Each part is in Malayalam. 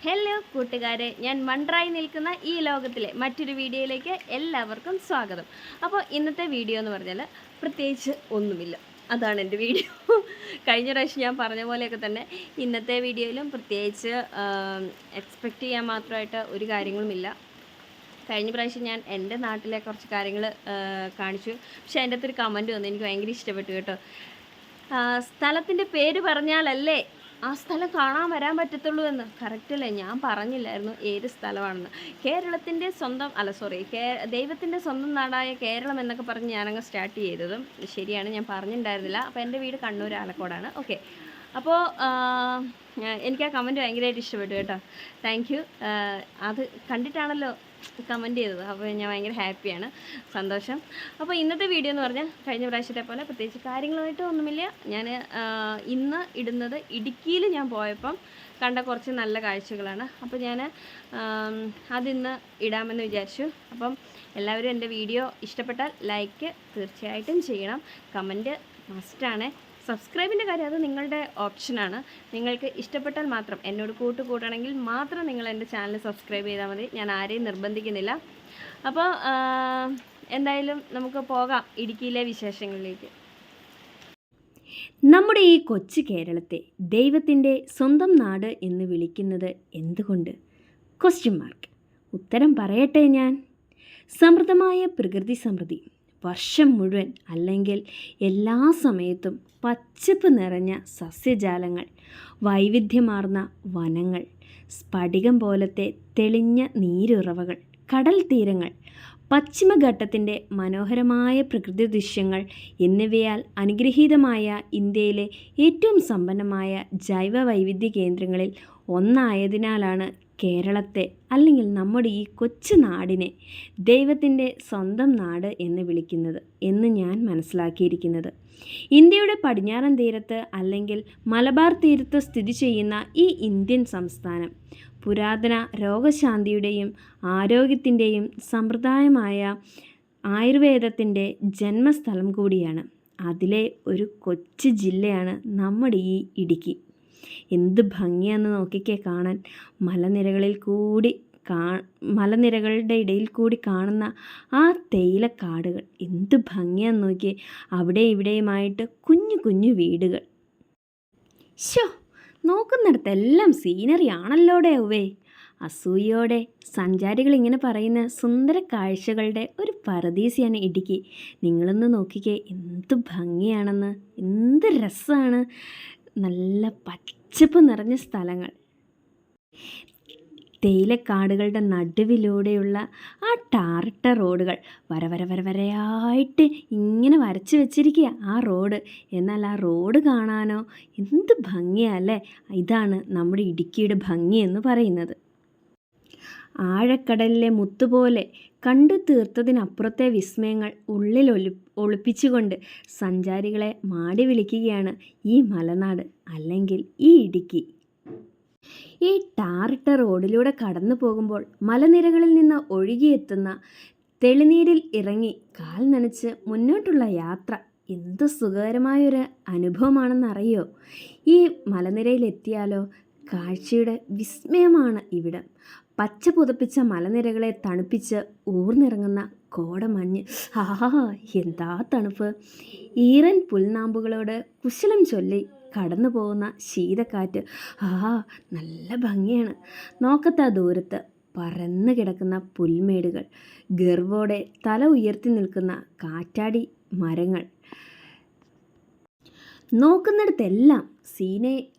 ഹലോ കൂട്ടുകാരെ, ഞാൻ മൺട്രായി നിൽക്കുന്ന ഈ ലോകത്തിലെ മറ്റൊരു വീഡിയോയിലേക്ക് എല്ലാവർക്കും സ്വാഗതം. അപ്പോൾ ഇന്നത്തെ വീഡിയോ എന്ന് പറഞ്ഞാൽ പ്രത്യേകിച്ച് ഒന്നുമില്ല, അതാണ് എൻ്റെ വീഡിയോ. കഴിഞ്ഞ പ്രാവശ്യം ഞാൻ പറഞ്ഞ പോലെയൊക്കെ തന്നെ ഇന്നത്തെ വീഡിയോയിലും പ്രത്യേകിച്ച് എക്സ്പെക്റ്റ് ചെയ്യാൻ മാത്രമായിട്ട് ഒരു കാര്യങ്ങളുമില്ല. കഴിഞ്ഞ പ്രാവശ്യം ഞാൻ എൻ്റെ നാട്ടിലെ കുറച്ച് കാര്യങ്ങൾ കാണിച്ചു. പക്ഷേ അതിൻ്റെ അകത്തൊരു കമൻറ്റ് വന്നു, എനിക്ക് ഭയങ്കര ഇഷ്ടപ്പെട്ടു കേട്ടോ. സ്ഥലത്തിൻ്റെ പേര് പറഞ്ഞാലല്ലേ ആ സ്ഥലം കാണാൻ വരാൻ പറ്റത്തുള്ളൂ എന്ന്. കറക്റ്റല്ലേ? ഞാൻ പറഞ്ഞില്ലായിരുന്നു ഏത് സ്ഥലമാണെന്ന്. കേരളത്തിൻ്റെ സ്വന്തം ദൈവത്തിൻ്റെ സ്വന്തം നാടായ കേരളം എന്നൊക്കെ പറഞ്ഞ് ഞാനങ്ങ് സ്റ്റാർട്ട് ചെയ്തതും ശരിയാണ്, ഞാൻ പറഞ്ഞിട്ടുണ്ടായിരുന്നില്ല. അപ്പോൾ എൻ്റെ വീട് കണ്ണൂർ ആലക്കോടാണ്. ഓക്കെ, അപ്പോൾ എനിക്ക് ആ കമൻറ്റ് ഭയങ്കരമായിട്ട് ഇഷ്ടപ്പെട്ടു കേട്ടോ. Thank you. അത് കണ്ടിട്ടാണല്ലോ കമൻറ്റ് ചെയ്തത്, അപ്പോൾ ഞാൻ ഭയങ്കര ഹാപ്പിയാണ്, സന്തോഷം. അപ്പോൾ ഇന്നത്തെ വീഡിയോ എന്ന് പറഞ്ഞാൽ കഴിഞ്ഞ പ്രാവശ്യത്തെ പോലെ പ്രത്യേകിച്ച് കാര്യങ്ങളായിട്ട് ഒന്നുമില്ല. ഞാൻ ഇന്ന് ഇടുന്നത് ഇടുക്കിയിൽ ഞാൻ പോയപ്പം കണ്ട കുറച്ച് നല്ല കാഴ്ചകളാണ്. അപ്പോൾ ഞാൻ അതിന്ന് ഇടാമെന്ന് വിചാരിച്ചു. അപ്പം എല്ലാവരും എൻ്റെ വീഡിയോ ഇഷ്ടപ്പെട്ടാൽ ലൈക്ക് തീർച്ചയായിട്ടും ചെയ്യണം, കമൻറ്റ് മസ്റ്റാണ്. സബ്സ്ക്രൈബിൻ്റെ കാര്യം അത് നിങ്ങളുടെ ഓപ്ഷനാണ്. നിങ്ങൾക്ക് ഇഷ്ടപ്പെട്ടാൽ മാത്രം, എന്നോട് കൂട്ടണമെങ്കിൽ മാത്രം നിങ്ങൾ എൻ്റെ ചാനൽ സബ്സ്ക്രൈബ് ചെയ്താൽ മതി. ഞാൻ ആരെയും നിർബന്ധിക്കുന്നില്ല. അപ്പോൾ എന്തായാലും നമുക്ക് പോകാം ഇടുക്കിയിലെ വിശേഷങ്ങളിലേക്ക്. നമ്മുടെ ഈ കൊച്ചു കേരളത്തെ ദൈവത്തിൻ്റെ സ്വന്തം നാട് എന്ന് വിളിക്കുന്നത് എന്തുകൊണ്ട്? ഉത്തരം പറയട്ടെ ഞാൻ. സമൃദ്ധമായ പ്രകൃതി സമൃദ്ധി, വർഷം മുഴുവൻ അല്ലെങ്കിൽ എല്ലാ സമയത്തും പച്ചപ്പ് നിറഞ്ഞ സസ്യജാലങ്ങൾ, വൈവിധ്യമാർന്ന വനങ്ങൾ, സ്ഫടികം പോലത്തെ തെളിഞ്ഞ നീരുറവകൾ, കടൽ തീരങ്ങൾ, പശ്ചിമഘട്ടത്തിൻ്റെ മനോഹരമായ പ്രകൃതി ദൃശ്യങ്ങൾ എന്നിവയാൽ അനുഗ്രഹീതമായ ഇന്ത്യയിലെ ഏറ്റവും സമ്പന്നമായ ജൈവ വൈവിധ്യ കേന്ദ്രങ്ങളിൽ ഒന്നായതിനാലാണ് കേരളത്തെ, അല്ലെങ്കിൽ നമ്മുടെ ഈ കൊച്ചു നാടിനെ ദൈവത്തിൻ്റെ സ്വന്തം നാട് എന്ന് വിളിക്കുന്നത് എന്ന് ഞാൻ മനസ്സിലാക്കിയിരിക്കുന്നത്. ഇന്ത്യയുടെ പടിഞ്ഞാറൻ തീരത്ത് അല്ലെങ്കിൽ മലബാർ തീരത്ത് സ്ഥിതി ചെയ്യുന്ന ഈ ഇന്ത്യൻ സംസ്ഥാനം പുരാതന രോഗശാന്തിയുടെയും ആരോഗ്യത്തിൻ്റെയും സമ്പ്രദായമായ ആയുർവേദത്തിൻ്റെ ജന്മസ്ഥലം കൂടിയാണ്. അതിലെ ഒരു കൊച്ചു ജില്ലയാണ് നമ്മുടെ ഈ ഇടുക്കി. എന്ത് ഭംഗിയാന്ന് നോക്കിക്കേ കാണാൻ. മലനിരകളുടെ ഇടയിൽ കൂടി കാണുന്ന ആ തേയിലക്കാടുകൾ എന്ത് ഭംഗിയാന്ന് നോക്കിയേ. അവിടെ ഇവിടെയുമായിട്ട് കുഞ്ഞു കുഞ്ഞു വീടുകൾ. നോക്കുന്നിടത്തെല്ലാം സീനറി ആണല്ലോടെ ഉവേ. അസൂയോടെ സഞ്ചാരികൾ ഇങ്ങനെ പറയുന്ന സുന്ദര കാഴ്ചകളുടെ ഒരു പരദീസയാണ് ഇടുക്കി. നിങ്ങളൊന്ന് നോക്കിക്കേ, എന്ത് ഭംഗിയാണെന്ന്, എന്ത് രസമാണ്. നല്ല പച്ചപ്പ് നിറഞ്ഞ സ്ഥലങ്ങൾ, തേയിലക്കാടുകളുടെ നടുവിലൂടെയുള്ള ആ ടാറിട്ട റോഡുകൾ വരവരയായിട്ട് ഇങ്ങനെ വരച്ച് വെച്ചിരിക്കുക ആ റോഡ്. എന്നാൽ ആ റോഡ് കാണാനോ എന്ത് ഭംഗിയല്ലേ. ഇതാണ് നമ്മുടെ ഇടുക്കിയുടെ ഭംഗി എന്ന് പറയുന്നത്. ആഴക്കടലിലെ മുത്തുപോലെ കണ്ടു തീർത്തതിനപ്പുറത്തെ വിസ്മയങ്ങൾ ഉള്ളിൽ ഒളിപ്പിച്ചുകൊണ്ട് സഞ്ചാരികളെ മാടി വിളിക്കുകയാണ് ഈ മലനാട്, അല്ലെങ്കിൽ ഈ ഇടുക്കി. ഈ ടാറിട്ട റോഡിലൂടെ കടന്നു പോകുമ്പോൾ മലനിരകളിൽ നിന്ന് ഒഴുകിയെത്തുന്ന തെളിനീരിൽ ഇറങ്ങി കാൽ നനച്ച് മുന്നോട്ടുള്ള യാത്ര എന്ത് സുഖകരമായൊരു അനുഭവമാണെന്നറിയോ. ഈ മലനിരയിലെത്തിയാലോ കാഴ്ചയുടെ വിസ്മയമാണ് ഇവിടം. പച്ച പുതപ്പിച്ച മലനിരകളെ തണുപ്പിച്ച് ഊർന്നിറങ്ങുന്ന കോടമഞ്ഞ്, എന്താ തണുപ്പ്. ഈറൻ പുൽനാമ്പുകളോട് കുശലം ചൊല്ലി കടന്നു പോകുന്ന ശീതക്കാറ്റ്, നല്ല ഭംഗിയാണ്. നോക്കത്താ ദൂരത്ത് പരന്നു കിടക്കുന്ന പുൽമേടുകൾ, ഗർവോടെ തല ഉയർത്തി നിൽക്കുന്ന കാറ്റാടി മരങ്ങൾ, നോക്കുന്നിടത്തെല്ലാം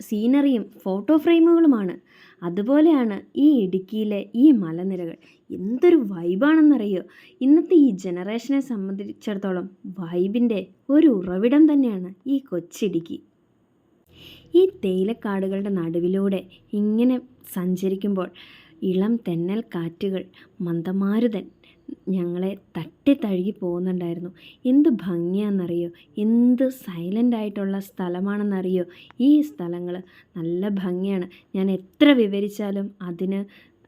സീനറിയും ഫോട്ടോ ഫ്രെയിമുകളുമാണ്. അതുപോലെയാണ് ഈ ഇടുക്കിയിലെ ഈ മലനിരകൾ. എന്തൊരു വൈബാണെന്നറിയോ. ഇന്നത്തെ ഈ ജനറേഷനെ സംബന്ധിച്ചിടത്തോളം വൈബിൻ്റെ ഒരു ഉറവിടം തന്നെയാണ് ഈ കൊച്ചിടുക്കി. ഈ തേയിലക്കാടുകളുടെ നടുവിലൂടെ ഇങ്ങനെ സഞ്ചരിക്കുമ്പോൾ ഇളം തെന്നൽ കാറ്റുകൾ, മന്ദമാരുതൻ ഞങ്ങളെ തട്ടി തഴുകി പോകുന്നുണ്ടായിരുന്നു. എന്ത് ഭംഗിയാണെന്നറിയോ, എന്ത് സൈലൻ്റായിട്ടുള്ള സ്ഥലമാണെന്നറിയോ. ഈ സ്ഥലങ്ങൾ നല്ല ഭംഗിയാണ്. ഞാൻ എത്ര വിവരിച്ചാലും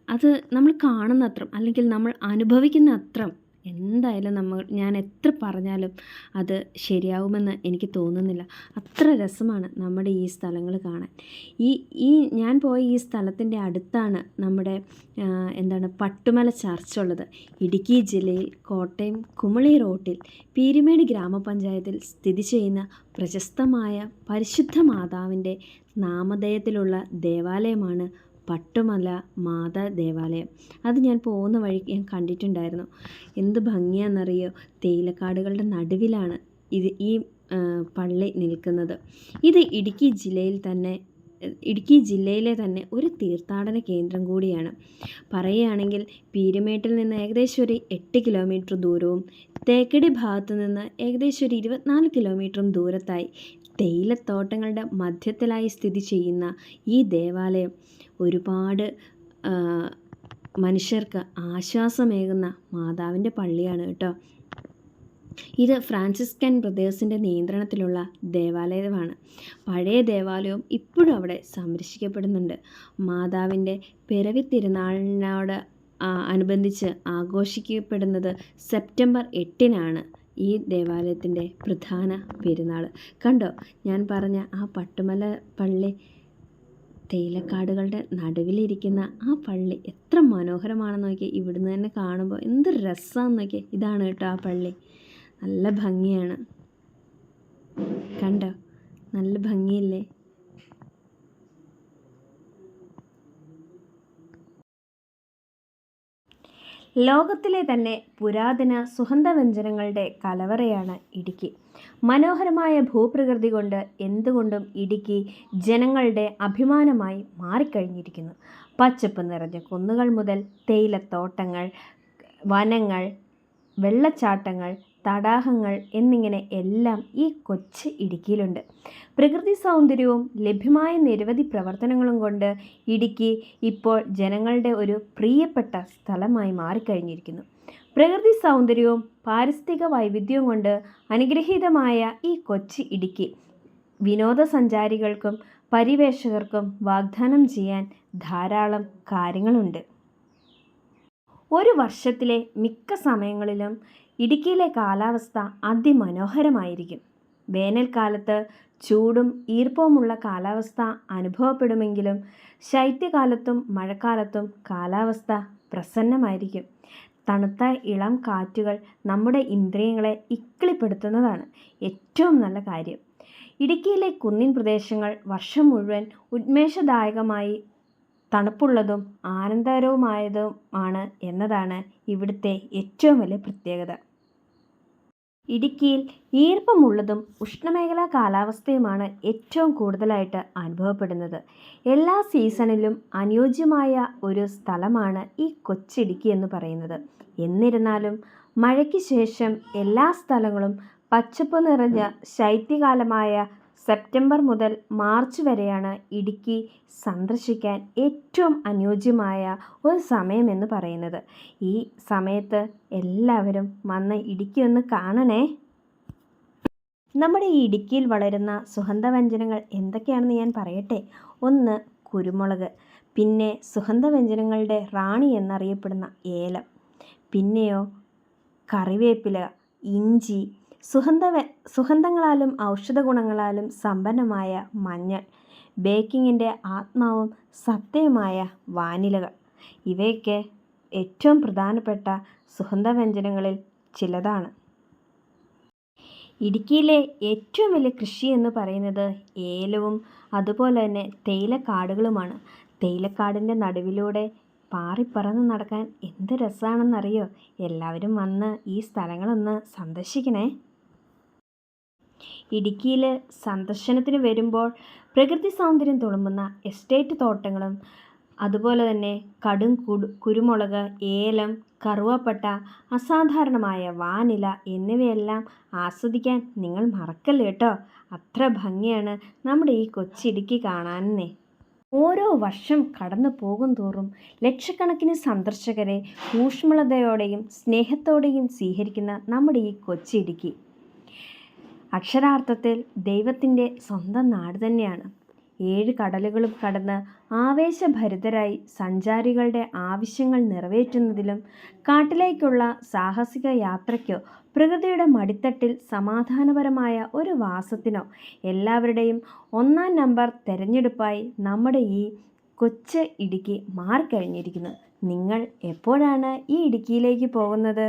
അത് നമ്മൾ കാണുന്ന അത്രം, അല്ലെങ്കിൽ നമ്മൾ അനുഭവിക്കുന്ന അത്രം എന്തായാലും ഞാൻ എത്ര പറഞ്ഞാലും അത് ശരിയാവുമെന്ന് എനിക്ക് തോന്നുന്നില്ല. അത്ര രസമാണ് നമ്മുടെ ഈ സ്ഥലങ്ങൾ കാണാൻ. ഈ ഞാൻ പോയ ഈ സ്ഥലത്തിൻ്റെ അടുത്താണ് നമ്മുടെ പട്ടുമല ചർച്ച് ഉള്ളത്. ഇടുക്കി ജില്ലയിൽ കോട്ടയം കുമളി റോട്ടിൽ പീരുമേട് ഗ്രാമപഞ്ചായത്തിൽ സ്ഥിതി ചെയ്യുന്ന പ്രശസ്തമായ പരിശുദ്ധ മാതാവിൻ്റെ നാമധേയത്തിലുള്ള ദേവാലയമാണ് പട്ടുമല മാതാ ദേവാലയം. അത് ഞാൻ പോകുന്ന വഴിക്ക് ഞാൻ കണ്ടിട്ടുണ്ടായിരുന്നു. എന്ത് ഭംഗിയാണെന്നറിയോ, തേയിലക്കാടുകളുടെ നടുവിലാണ് ഈ പള്ളി നിൽക്കുന്നത്. ഇത് ഇടുക്കി ജില്ലയിലെ തന്നെ ഒരു തീർത്ഥാടന കേന്ദ്രം കൂടിയാണ്. പറയുകയാണെങ്കിൽ പീരുമേട്ടിൽ നിന്ന് ഏകദേശം ഒരു 8 കിലോമീറ്റർ ദൂരവും തേക്കടി ഭാഗത്തു നിന്ന് ഏകദേശം ഒരു 24 കിലോമീറ്ററും ദൂരത്തായി തേയിലത്തോട്ടങ്ങളുടെ മധ്യത്തിലായി സ്ഥിതി ചെയ്യുന്ന ഈ ദേവാലയം ഒരുപാട് മനുഷ്യർക്ക് ആശ്വാസമേകുന്ന മാതാവിൻ്റെ പള്ളിയാണ് കേട്ടോ. ഇത് ഫ്രാൻസിസ്കൻ ബ്രദേഴ്സിൻ്റെ നിയന്ത്രണത്തിലുള്ള ദേവാലയമാണ്. പഴയ ദേവാലയവും ഇപ്പോഴും അവിടെ സംരക്ഷിക്കപ്പെടുന്നുണ്ട്. മാതാവിൻ്റെ പിറവി തിരുനാളിനോട് അനുബന്ധിച്ച് ആഘോഷിക്കപ്പെടുന്നത് സെപ്റ്റംബർ 8-നാണ് ഈ ദേവാലയത്തിൻ്റെ പ്രധാന പെരുന്നാൾ. കണ്ടോ, ഞാൻ പറഞ്ഞ ആ പട്ടുമല പള്ളി, തേയിലക്കാടുകളുടെ നടുവിലിരിക്കുന്ന ആ പള്ളി എത്ര മനോഹരമാണെന്ന് നോക്കി. ഇവിടുന്ന് തന്നെ കാണുമ്പോൾ എന്ത് രസമാണെന്ന് നോക്കി. ഇതാണ് കേട്ടോ ആ പള്ളി. നല്ല ഭംഗിയാണ്, കണ്ടോ, നല്ല ഭംഗിയില്ലേ. ലോകത്തിലെ തന്നെ പുരാതന സുഗന്ധവ്യഞ്ജനങ്ങളുടെ കലവറയാണ് ഇടുക്കി. മനോഹരമായ ഭൂപ്രകൃതി കൊണ്ട് എന്തുകൊണ്ടും ഇടുക്കി ജനങ്ങളുടെ അഭിമാനമായി മാറിക്കഴിഞ്ഞിരിക്കുന്നു. പച്ചപ്പ് നിറഞ്ഞ കുന്നുകൾ മുതൽ തേയിലത്തോട്ടങ്ങൾ, വനങ്ങൾ, വെള്ളച്ചാട്ടങ്ങൾ, തടാകങ്ങൾ എന്നിങ്ങനെ എല്ലാം ഈ കൊച്ചു ഇടുക്കിയിലുണ്ട്. പ്രകൃതി സൗന്ദര്യവും ലഭ്യമായ നിരവധി പ്രവർത്തനങ്ങളും കൊണ്ട് ഇടുക്കി ഇപ്പോൾ ജനങ്ങളുടെ ഒരു പ്രിയപ്പെട്ട സ്ഥലമായി മാറിക്കഴിഞ്ഞിരിക്കുന്നു. പ്രകൃതി സൗന്ദര്യവും പാരിസ്ഥിതിക വൈവിധ്യവും കൊണ്ട് അനുഗ്രഹീതമായ ഈ കൊച്ചു ഇടുക്കി വിനോദസഞ്ചാരികൾക്കും പരിവേഷകർക്കും വാഗ്ദാനം ചെയ്യാൻ ധാരാളം കാര്യങ്ങളുണ്ട്. ഒരു വർഷത്തിലെ മിക്ക സമയങ്ങളിലും ഇടുക്കിയിലെ കാലാവസ്ഥ അതിമനോഹരമായിരിക്കും. വേനൽക്കാലത്ത് ചൂടും ഈർപ്പവുമുള്ള കാലാവസ്ഥ അനുഭവപ്പെടുമെങ്കിലും ശൈത്യകാലത്തും മഴക്കാലത്തും കാലാവസ്ഥ പ്രസന്നമായിരിക്കും. തണുത്ത ഇളം കാറ്റുകൾ നമ്മുടെ ഇന്ദ്രിയങ്ങളെ ഇക്കിളിപ്പെടുത്തുന്നതാണ് ഏറ്റവും നല്ല കാര്യം. ഇടുക്കിയിലെ കുന്നിൻ പ്രദേശങ്ങൾ വർഷം മുഴുവൻ ഉന്മേഷദായകമായി തണുപ്പുള്ളതും ആനന്ദകരവുമായതുമാണ് എന്നതാണ് ഇവിടുത്തെ ഏറ്റവും വലിയ പ്രത്യേകത. ഇടുക്കിയിൽ ഈർപ്പമുള്ളതും ഉഷ്ണമേഖലാ കാലാവസ്ഥയുമാണ് ഏറ്റവും കൂടുതലായിട്ട് അനുഭവപ്പെടുന്നത്. എല്ലാ സീസണിലും അനുയോജ്യമായ ഒരു സ്ഥലമാണ് ഈ കൊച്ചിടുക്കി എന്ന് പറയുന്നത്. എന്നിരുന്നാലും മഴയ്ക്ക് ശേഷം എല്ലാ സ്ഥലങ്ങളും പച്ചപ്പ് നിറഞ്ഞ ശൈത്യകാലമായ സെപ്റ്റംബർ മുതൽ മാർച്ച് വരെയാണ് ഇടുക്കി സന്ദർശിക്കാൻ ഏറ്റവും അനുയോജ്യമായ ഒരു സമയമെന്ന് പറയുന്നത്. ഈ സമയത്ത് എല്ലാവരും വന്ന് ഇടുക്കി ഒന്ന് കാണണേ. നമ്മുടെ ഈ ഇടുക്കിയിൽ വളരുന്ന സുഗന്ധവ്യഞ്ജനങ്ങൾ എന്തൊക്കെയാണെന്ന് ഞാൻ പറയട്ടെ. 1 കുരുമുളക്, പിന്നെ സുഗന്ധവ്യഞ്ജനങ്ങളുടെ റാണി എന്നറിയപ്പെടുന്ന ഏലം, പിന്നെയോ കറിവേപ്പില, ഇഞ്ചി, സുഗന്ധങ്ങളാലും ഔഷധ ഗുണങ്ങളാലും സമ്പന്നമായ മഞ്ഞൾ, ബേക്കിങ്ങിൻ്റെ ആത്മാവും സത്യവുമായ വാനിലകൾ. ഇവയൊക്കെ ഏറ്റവും പ്രധാനപ്പെട്ട സുഗന്ധവ്യഞ്ജനങ്ങളിൽ ചിലതാണ്. ഇടുക്കിയിലെ ഏറ്റവും വലിയ കൃഷി എന്ന് പറയുന്നത് ഏലവും അതുപോലെ തന്നെ തേയിലക്കാടുകളുമാണ്. തേയിലക്കാടിൻ്റെ നടുവിലൂടെ പാറിപ്പറന്ന് നടക്കാൻ എന്ത് രസമാണെന്നറിയോ. എല്ലാവരും വന്ന് ഈ സ്ഥലങ്ങളൊന്ന് സന്ദർശിക്കണേ. ഇടുക്കിയിൽ സന്ദർശനത്തിന് വരുമ്പോൾ പ്രകൃതി സൗന്ദര്യം തുളുമ്പുന്ന എസ്റ്റേറ്റ് തോട്ടങ്ങളും അതുപോലെ തന്നെ കുരുമുളക്, ഏലം, കറുവപ്പട്ട, അസാധാരണമായ വാനില എന്നിവയെല്ലാം ആസ്വദിക്കാൻ നിങ്ങൾ മറക്കല്ലേ കേട്ടോ. അത്ര ഭംഗിയാണ് നമ്മുടെ ഈ കൊച്ചിടുക്കി കാണാനേ. ഓരോ വർഷം കടന്നു പോകും തോറും ലക്ഷക്കണക്കിന് സന്ദർശകരെ ഊഷ്മളതയോടെയും സ്നേഹത്തോടെയും സ്വീകരിക്കുന്ന നമ്മുടെ ഈ കൊച്ചിടുക്കി അക്ഷരാർത്ഥത്തിൽ ദൈവത്തിൻ്റെ സ്വന്തം നാട് തന്നെയാണ്. 7 കടലുകളും കടന്ന് ആവേശഭരിതരായി സഞ്ചാരികളുടെ ആവശ്യങ്ങൾ നിറവേറ്റുന്നതിലും കാട്ടിലേക്കുള്ള സാഹസിക യാത്രയ്ക്കോ പ്രകൃതിയുടെ മടിത്തട്ടിൽ സമാധാനപരമായ ഒരു വാസത്തിനോ എല്ലാവരുടെയും ഒന്നാം നമ്പർ തിരഞ്ഞെടുപ്പായി നമ്മുടെ ഈ കൊച്ചു ഇടുക്കി മാറിക്കഴിഞ്ഞിരിക്കുന്നു. നിങ്ങൾ എപ്പോഴാണ് ഈ ഇടുക്കിയിലേക്ക് പോകുന്നത്?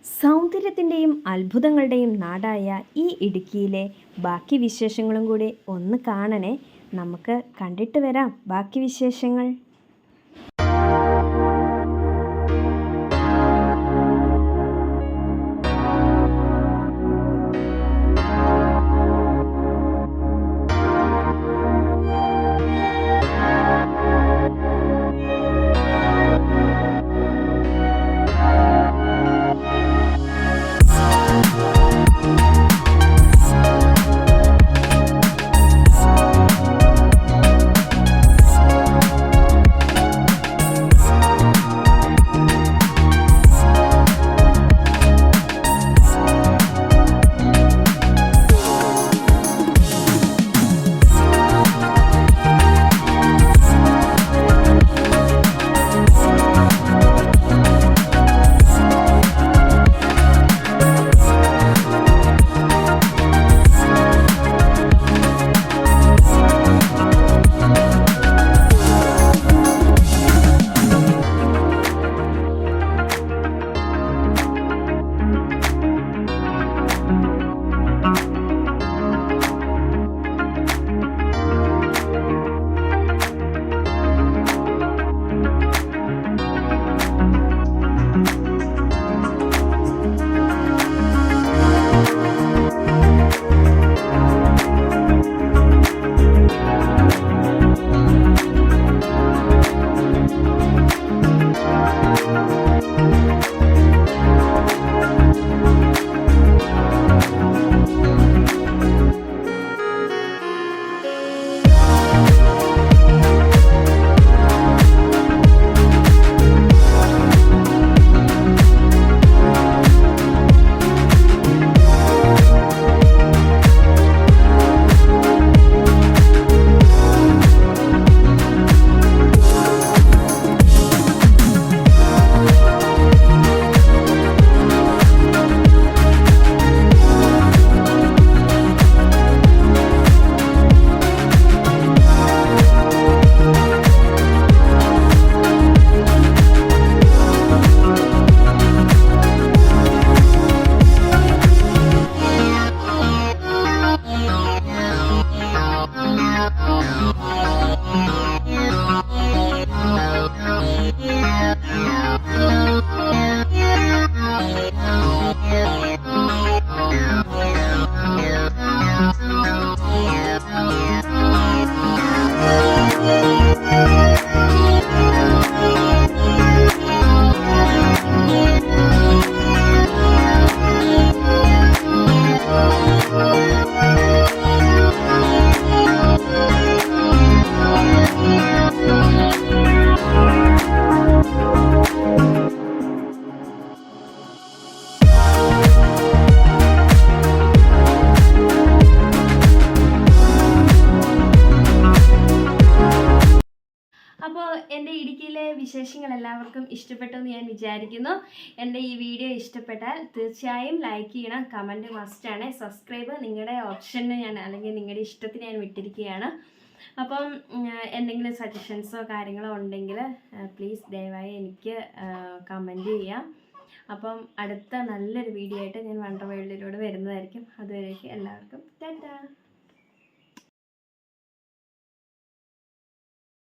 സൗന്ദര്യത്തിൻ്റെയും അത്ഭുതങ്ങളുടെയും നാടായ ഈ ഇടുക്കിയിലെ ബാക്കി വിശേഷങ്ങളും കൂടി ഒന്ന് കാണണേ. നമുക്ക് കണ്ടിട്ട് വരാം ബാക്കി വിശേഷങ്ങൾ. അപ്പോൾ എൻ്റെ ഇടുക്കിയിലെ വിശേഷങ്ങൾ എല്ലാവർക്കും ഇഷ്ടപ്പെട്ടു എന്ന് ഞാൻ വിചാരിക്കുന്നു. എൻ്റെ ഈ വീഡിയോ ഇഷ്ടപ്പെട്ടാൽ തീർച്ചയായും ലൈക്ക് ചെയ്യണം, കമൻറ്റ് മസ്റ്റാണ്, സബ്സ്ക്രൈബ് നിങ്ങളുടെ ഓപ്ഷന് ഞാൻ അല്ലെങ്കിൽ നിങ്ങളുടെ ഇഷ്ടത്തിന് ഞാൻ വിട്ടിരിക്കുകയാണ്. അപ്പം എന്തെങ്കിലും സജഷൻസോ കാര്യങ്ങളോ ഉണ്ടെങ്കിൽ പ്ലീസ് ദയവായി എനിക്ക് കമൻറ്റ് ചെയ്യാം. അപ്പം അടുത്ത നല്ലൊരു വീഡിയോ ആയിട്ട് ഞാൻ വണ്ടർ വേൾഡിലൂടെ വരുന്നതായിരിക്കും. അതുവരേക്കും എല്ലാവർക്കും ടാറ്റാ.